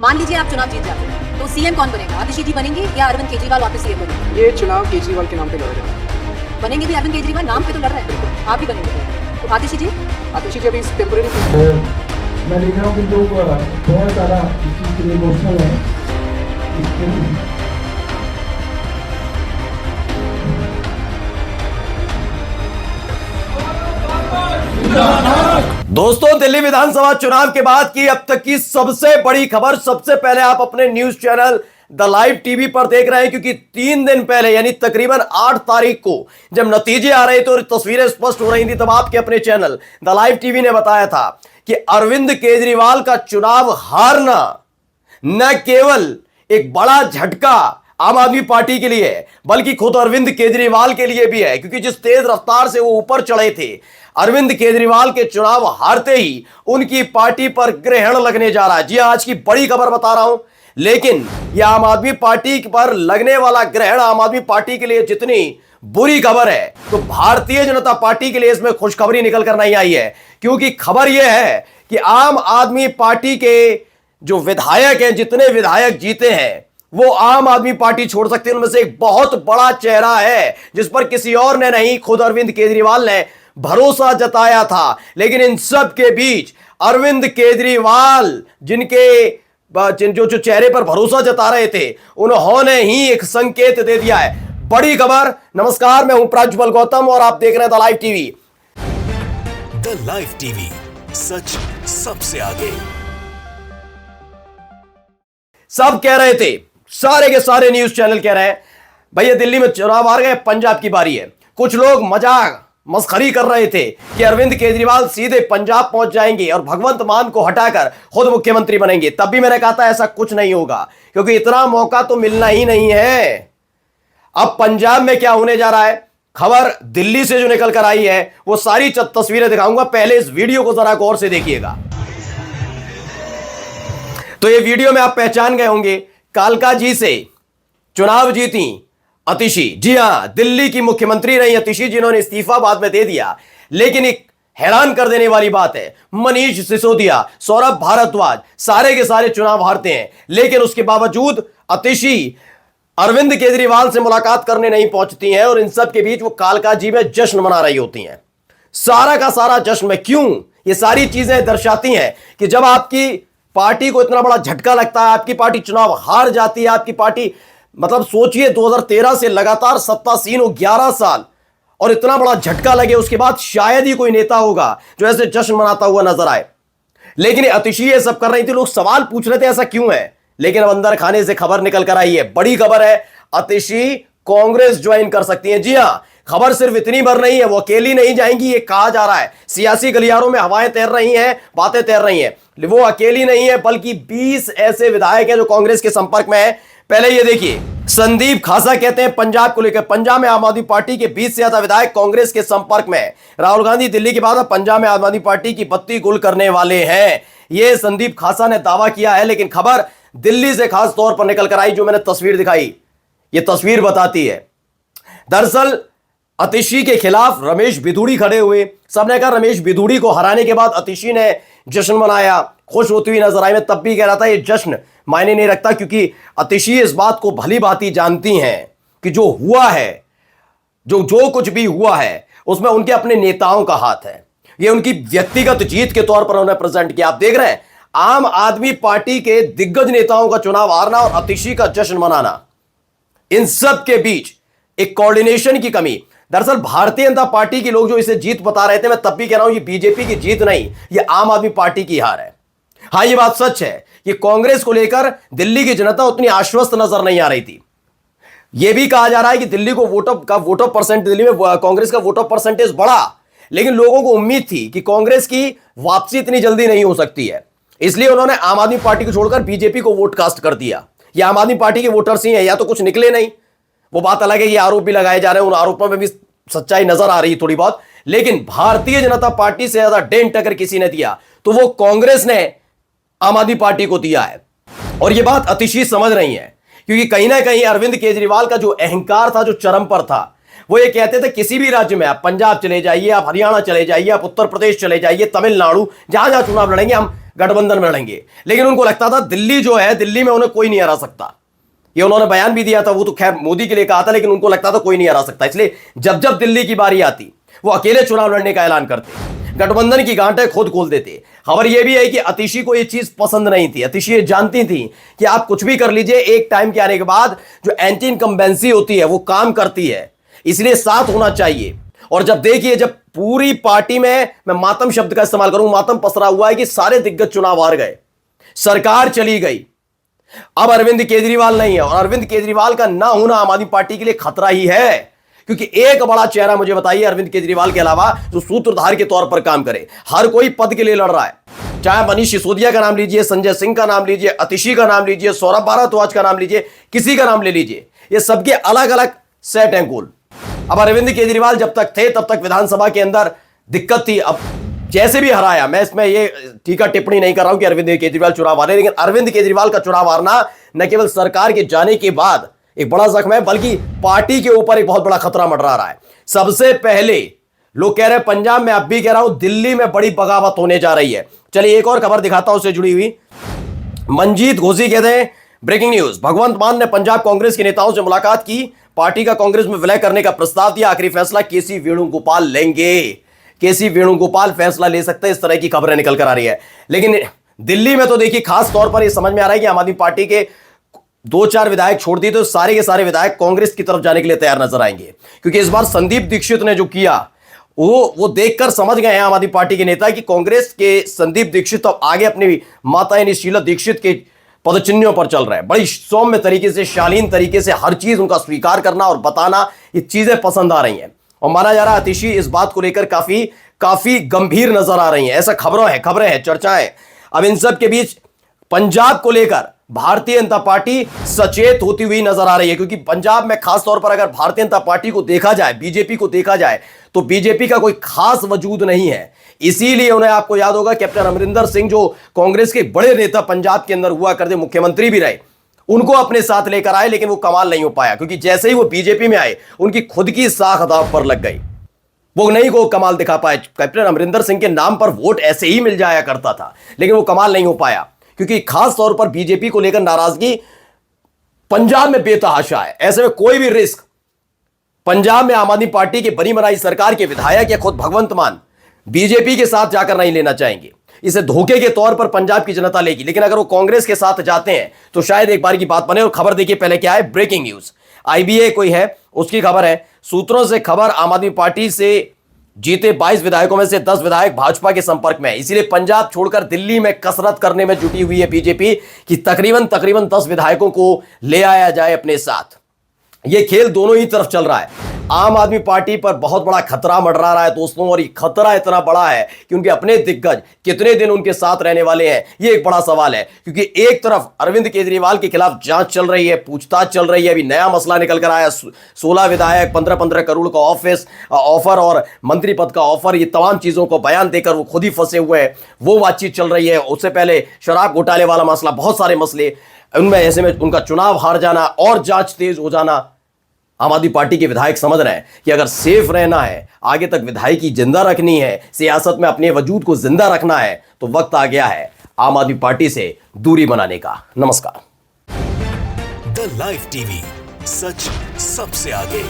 मान लीजिए आप चुनाव जीत जाते हैं तो सीएम कौन बनेगा? आतिशी जी बनेंगे या अरविंद केजरीवाल वापस सीएम बनेंगे? ये चुनाव केजरीवाल के नाम पे लड़ रहे हैं। बनेंगे भी अरविंद केजरीवाल, नाम पे तो लड़ रहे हैं, आप भी बनेंगे। तो आतिशी जी अभी टेम्पररी मैं देख रहा हूँ कि लोग बहुत ज़्यादा इस चीज़ के लिए इमोशनल है। दोस्तों, दिल्ली विधानसभा चुनाव के बाद की अब तक की सबसे बड़ी खबर सबसे पहले आप अपने news channel the live TV पर देख रहे हैं, क्योंकि 3 दिन पहले यानी तकरीबन 8 तारीख को जब नतीजे आ रहे थे और तस्वीरें स्पष्ट हो रही थी, तब आपके अपने चैनल द लाइव टीवी ने बताया था कि अरविंद केजरीवाल का चुनाव हारना न केवल एक बड़ा झटका आम आदमी पार्टी के लिए है, बल्कि खुद अरविंद केजरीवाल के लिए भी है, क्योंकि जिस तेज रफ्तार से वो ऊपर चढ़े थे, अरविंद केजरीवाल के चुनाव हारते ही उनकी पार्टी पर ग्रहण लगने जा रहा है। जी आज की बड़ी खबर बता रहा हूं, लेकिन यह आम आदमी पार्टी पर लगने वाला ग्रहण आम आदमी पार्टी के लिए जितनी बुरी खबर है, तो भारतीय जनता पार्टी के लिए इसमें खुशखबरी निकल कर नहीं आई है, क्योंकि खबर यह है कि आम आदमी पार्टी के जो विधायक हैं, जितने विधायक जीते हैं, वो आम आदमी पार्टी छोड़ सकते हैं। उनमें से एक बहुत बड़ा चेहरा है जिस पर किसी और ने नहीं, खुद अरविंद केजरीवाल ने भरोसा जताया था। लेकिन इन सब के बीच अरविंद केजरीवाल जो चेहरे पर भरोसा जता रहे थे, उन्होंने ही एक संकेत दे दिया है। बड़ी खबर। नमस्कार, मैं हूं प्रज्वल गौतम और आप देख रहे हैं the live TV. The live TV, सच सबसे आगे। सब कह रहे थे, सारे के सारे न्यूज चैनल कह रहे हैं, भैया दिल्ली में चुनाव हार गए, पंजाब की बारी है। कुछ लोग मजाक मस्खरी कर रहे थे कि अरविंद केजरीवाल सीधे पंजाब पहुंच जाएंगे और भगवंत मान को हटाकर खुद मुख्यमंत्री बनेंगे। तब भी मैंने कहा था ऐसा कुछ नहीं होगा, क्योंकि इतना मौका तो मिलना ही नहीं है। अब पंजाब में क्या होने जा रहा है, खबर दिल्ली से जो निकल कर आई है, वो सारी तस्वीरें दिखाऊंगा। पहले इस वीडियो को जरा गौर से देखिएगा। तो ये वीडियो में आप पहचान गए होंगे, कालका जी से चुनाव जीती अतिशी। जी हां, दिल्ली की मुख्यमंत्री रही अतिशी, जिन्होंने इस्तीफा बाद में दे दिया। लेकिन एक हैरान कर देने वाली बात है, मनीष सिसोदिया, सौरभ भारद्वाज, सारे के सारे चुनाव हारते हैं, लेकिन उसके बावजूद अतिशी अरविंद केजरीवाल से मुलाकात करने नहीं पहुंचती हैं, और इन सब के बीच वो कालका जी में जश्न मना रही होती हैं। सारा का सारा जश्न में क्यों? ये सारी चीजें दर्शाती हैं कि जब आपकी पार्टी को इतना बड़ा झटका लगता है, आपकी पार्टी चुनाव हार जाती है, आपकी पार्टी मतलब सोचिए 2013 से लगातार सत्तासीन हो 11 साल, और इतना बड़ा झटका लगे, उसके बाद शायद ही कोई नेता होगा जो ऐसे जश्न मनाता हुआ नजर आए। लेकिन अतिशी ये सब कर रही थी, लोग सवाल पूछ रहे थे ऐसा क्यों है। लेकिन अब अंदर खाने से खबर निकल कर आई है, बड़ी खबर है, अतिशी कांग्रेस ज्वाइन कर सकती है। जी हां, खबर सिर्फ इतनी भर नहीं है, वो अकेली नहीं जाएंगी, ये कहा जा रहा है। सियासी गलियारों में हवाएं तैर रही हैं, बातें तैर रही हैं। वो अकेली नहीं है, बल्कि 20 ऐसे विधायक हैं जो कांग्रेस के संपर्क में है। पहले ये देखिए, संदीप खासा कहते हैं पंजाब को लेकर, पंजाब में आम आदमी पार्टी के 20 से ज्यादा विधायक कांग्रेस के संपर्क में है। राहुल गांधी दिल्ली के बाद पंजाब में आम आदमी पार्टी की बत्ती गुल करने वाले हैं, ये संदीप खासा ने दावा किया है। लेकिन खबर दिल्ली से खास तौर पर निकल कर आई, जो मैंने तस्वीर दिखाई, ये तस्वीर बताती है। दरअसल अतिशी के खिलाफ रमेश बिधूड़ी खड़े हुए, सबने कहा रमेश बिधूड़ी को हराने के बाद अतिशी ने जश्न मनाया, खुश होती हुई नजर आई। मैं तब भी कह रहा था ये जश्न मायने नहीं रखता, क्योंकि अतिशी इस बात को भली भांति जानती हैं कि जो हुआ है, जो कुछ भी हुआ है, उसमें उनके अपने नेताओं का हाथ है। ये उनकी व्यक्तिगत जीत के तौर पर उन्होंने प्रेजेंट किया। आप देख रहे हैं, आम आदमी पार्टी के दिग्गज नेताओं का चुनाव हारना और अतिशी का जश्न मनाना, इन सब के बीच एक कोऑर्डिनेशन की कमी। दरअसल भारतीय जनता पार्टी के लोग जो इसे जीत बता रहे थे, मैं तब भी कह रहा हूं ये बीजेपी की जीत नहीं, ये आम आदमी पार्टी की हार है। हां, ये बात सच है कि कांग्रेस को लेकर दिल्ली की जनता उतनी आश्वस्त नजर नहीं आ रही थी। यह भी कहा जा रहा है कि दिल्ली को वोट परसेंट, दिल्ली में कांग्रेस का वोट परसेंटेज बढ़ा, लेकिन लोगों को उम्मीद थी कि कांग्रेस की वापसी इतनी जल्दी नहीं हो सकती है, इसलिए उन्होंने आम आदमी पार्टी को छोड़कर बीजेपी को वोट कास्ट कर दिया। ये आम आदमी पार्टी के वोटर्स ही हैं, या तो कुछ निकले नहीं, वो बात अलग है, ये आरोप भी लगाए जा रहे हैं, उन आरोपों में भी सच्चाई नजर आ रही है थोड़ी बहुत। लेकिन भारतीय जनता पार्टी से ज्यादा डेंट अगर किसी ने दिया तो वो कांग्रेस ने आम आदमी पार्टी को दिया है, और ये बात अतिशी समझ रही है, क्योंकि कहीं ना कहीं अरविंद केजरीवाल का जो अहंकार था, जो चरम पर था, वो ये कहते थे किसी भी राज्य में आप पंजाब चले जाइए, आप हरियाणा चले जाइए, आप उत्तर प्रदेश चले जाइए, तमिलनाडु, जहां जहां चुनाव लड़ेंगे, हम गठबंधन में लड़ेंगे, लेकिन उनको लगता था दिल्ली जो है, दिल्ली में उन्हें कोई नहीं हरा सकता। ये उन्होंने बयान भी दिया था, वो तो खैर मोदी के लिए कहा था, लेकिन उनको लगता था कोई नहीं हरा सकता। इसलिए जब जब दिल्ली की बारी आती वो अकेले चुनाव लड़ने का ऐलान करते, गठबंधन की गांठें खुद खोल देते। खबर यह भी है कि अतिशी को यह चीज पसंद नहीं थी। अतिशी ये जानती थी कि आप कुछ भी कर लीजिए, एक टाइम के आने के बाद जो एंटी इनकम्बेंसी होती है वो काम करती है, इसलिए साथ होना चाहिए। और जब देखिए, जब पूरी पार्टी में, मैं मातम शब्द का इस्तेमाल करूं, मातम पसरा हुआ है कि सारे दिग्गज चुनाव हार गए, सरकार चली गई, अब अरविंद केजरीवाल नहीं है। और अरविंद केजरीवाल का ना होना आम आदमी पार्टी के लिए खतरा ही है, क्योंकि एक बड़ा चेहरा मुझे बताइए अरविंद केजरीवाल के अलावा जो सूत्रधार के तौर पर काम करे। हर कोई पद के लिए लड़ रहा है, चाहे मनीष सिसोदिया का नाम लीजिए, संजय सिंह का नाम लीजिए, अतिशी का नाम लीजिए, सौरभ भारद्वाज का नाम लीजिए, किसी का नाम ले लीजिए, ये सबके अलग अलग सेट हैं गोल। अब अरविंद केजरीवाल जब तक थे तब तक विधानसभा के अंदर दिक्कत थी। अब जैसे भी हराया, मैं इसमें ये टीका टिप्पणी नहीं कर रहा हूं कि अरविंद केजरीवाल चुनाव हारे, लेकिन अरविंद केजरीवाल का चुनाव हारना न केवल सरकार के जाने के बाद एक बड़ा जख्म है, बल्कि पार्टी के ऊपर एक बहुत बड़ा खतरा मंडरा रहा है। सबसे पहले लोग कह रहे हैं पंजाब में, अब भी कह रहा हूं दिल्ली में बड़ी बगावत होने जा रही है। चलिए एक और खबर दिखाता हूं उससे जुड़ी हुई। मंजीत घोसी कहते हैं, ब्रेकिंग न्यूज, भगवंत मान ने पंजाब कांग्रेस के नेताओं से मुलाकात की, पार्टी का कांग्रेस में विलय करने का प्रस्ताव दिया, आखिरी फैसला केसी वेणुगोपाल लेंगे। केसी वेणुगोपाल फैसला ले सकते हैं, इस तरह की खबरें निकल कर आ रही है। लेकिन दिल्ली में तो देखिए खास तौर पर यह समझ में आ रहा है कि आम आदमी पार्टी के 2-4 विधायक छोड़ दिए तो सारे के सारे विधायक कांग्रेस की तरफ जाने के लिए तैयार नजर आएंगे, क्योंकि इस बार संदीप दीक्षित ने जो किया वो देखकर समझ गए हैं आम आदमी पार्टी के नेता कि कांग्रेस के संदीप दीक्षित तो आगे अपनी माता यानी शीला दीक्षित के पदचिन्हों पर चल रहे हैं। बड़ी सौम्य तरीके से, शालीन तरीके से हर चीज उनका स्वीकार करना और बताना, ये चीजें पसंद आ रही हैं। और माना जा रहा है अतिशी इस बात को लेकर काफी गंभीर नजर आ रही हैं। ऐसा खबरें हैं, चर्चाएं। अब इन सब के बीच पंजाब को लेकर भारतीय जनता पार्टी सचेत होती हुई नजर आ रही है, क्योंकि पंजाब में खासतौर पर अगर भारतीय जनता पार्टी को देखा जाए, बीजेपी को देखा जाए, तो बीजेपी का कोई खास वजूद नहीं है। इसीलिए उन्हें, आपको याद होगा, कैप्टन अमरिंदर सिंह जो कांग्रेस के बड़े नेता पंजाब के अंदर हुआ करते, मुख्यमंत्री भी रहे, उनको अपने साथ लेकर आए, लेकिन वो कमाल नहीं हो पाया, क्योंकि जैसे ही वो बीजेपी में आए उनकी खुद की साख दांव पर लग गई, वो नहीं को कमाल दिखा पाए। कैप्टन अमरिंदर सिंह के नाम पर वोट ऐसे ही मिल जाया करता था, लेकिन वो कमाल नहीं हो पाया, क्योंकि खास तौर पर बीजेपी को लेकर नाराजगी पंजाब में बेतहाशा है। ऐसे में कोई भी रिस्क पंजाब में आम आदमी पार्टी की बनी बनाई सरकार के विधायक या खुद भगवंत मान बीजेपी के साथ जाकर नहीं लेना चाहेंगे। इसे धोखे के तौर पर पंजाब की जनता लेगी, लेकिन अगर वो कांग्रेस के साथ जाते हैं तो शायद एक बार की बात बने। और खबर देखिए पहले क्या है, ब्रेकिंग न्यूज, आईबीए कोई है उसकी खबर है, सूत्रों से खबर, आम आदमी पार्टी से जीते 22 विधायकों में से 10 विधायक भाजपा के संपर्क में है। इसीलिए पंजाब छोड़कर दिल्ली में कसरत करने में जुटी हुई है बीजेपी कि तकरीबन 10 विधायकों को ले आया जाए अपने साथ। यह खेल दोनों ही तरफ चल रहा है। आम आदमी पार्टी पर बहुत बड़ा खतरा मंडरा रहा है दोस्तों, और ये खतरा इतना बड़ा है कि उनके अपने दिग्गज कितने दिन उनके साथ रहने वाले हैं, ये एक बड़ा सवाल है। क्योंकि एक तरफ अरविंद केजरीवाल के खिलाफ जांच चल रही है, पूछताछ चल रही है, अभी नया मसला निकल कर आया, 16 विधायक, 15-15 करोड़ का ऑफर और मंत्री पद का ऑफर, ये तमाम चीजों को बयान देकर वो खुद ही फंसे हुए हैं, वो बातचीत चल रही है। उससे पहले शराब घोटाले वाला मसला, बहुत सारे मसले, उनमें ऐसे में उनका चुनाव हार जाना और जांच तेज हो जाना। आम आदमी पार्टी के विधायक समझ रहे हैं कि अगर सेफ रहना है, आगे तक विधायकी जिंदा रखनी है, सियासत में अपने वजूद को जिंदा रखना है, तो वक्त आ गया है आम आदमी पार्टी से दूरी बनाने का। नमस्कार। द लाइव टीवी, सच सबसे आगे।